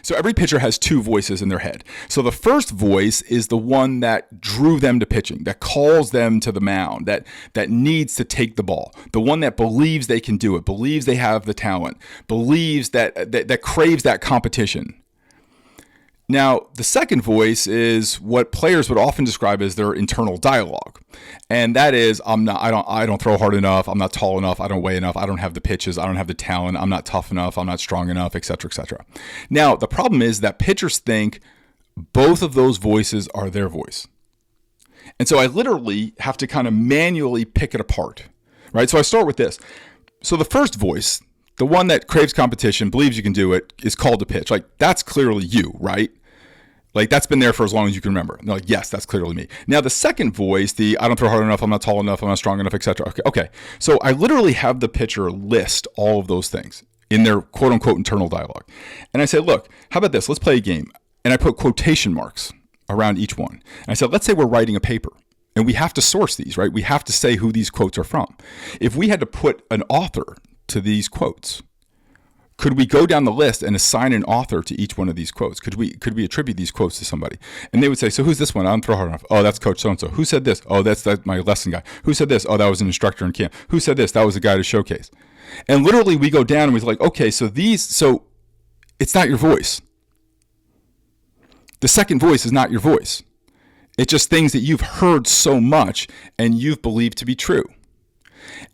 So every pitcher has two voices in their head. So the first voice is the one that drew them to pitching, that calls them to the mound, that needs to take the ball, the one that believes they can do it, believes they have the talent, believes that craves that competition. Now, the second voice is what players would often describe as their internal dialogue. And that is, I don't throw hard enough, I'm not tall enough, I don't weigh enough, I don't have the pitches, I don't have the talent, I'm not tough enough, I'm not strong enough, etc., etc. Now, the problem is that pitchers think both of those voices are their voice. And so I literally have to kind of manually pick it apart, right? So I start with this. So the first voice, the one that craves competition, believes you can do it, is called to pitch. Like, that's clearly you, right? Like, that's been there for as long as you can remember. And they're like, yes, that's clearly me. Now, the second voice, the I don't throw hard enough, I'm not tall enough, I'm not strong enough, etc. Okay. So I literally have the pitcher list all of those things in their quote unquote internal dialogue. And I say, look, how about this? Let's play a game. And I put quotation marks around each one. And I said, let's say we're writing a paper. And we have to source these, right? We have to say who these quotes are from. If we had to put an author to these quotes, could we go down the list and assign an author to each one of these quotes? Could we attribute these quotes to somebody? And they would say, so who's this one? I don't throw hard enough. Oh, that's Coach so-and-so. Who said this? Oh, that's my lesson guy. Who said this? Oh, that was an instructor in camp. Who said this? That was a guy to showcase. And literally we go down and we're like, okay, so it's not your voice. The second voice is not your voice. It's just things that you've heard so much and you've believed to be true.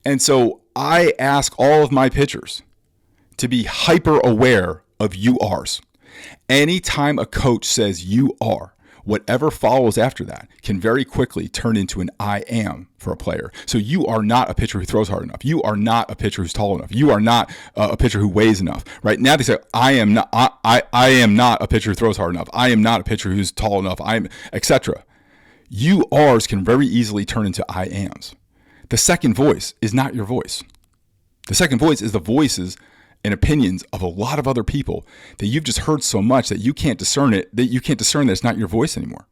And so I ask all of my pitchers to be hyper aware of you are's. Anytime a coach says you are, whatever follows after that can very quickly turn into an I am for a player. So you are not a pitcher who throws hard enough. You are not a pitcher who's tall enough. You are not a pitcher who weighs enough. Right now they say I am not a pitcher who throws hard enough. I am not a pitcher who's tall enough. I am, etc. You are's can very easily turn into I ams. The second voice is not your voice. The second voice is the voices and opinions of a lot of other people that you've just heard so much that you can't discern that it's not your voice anymore.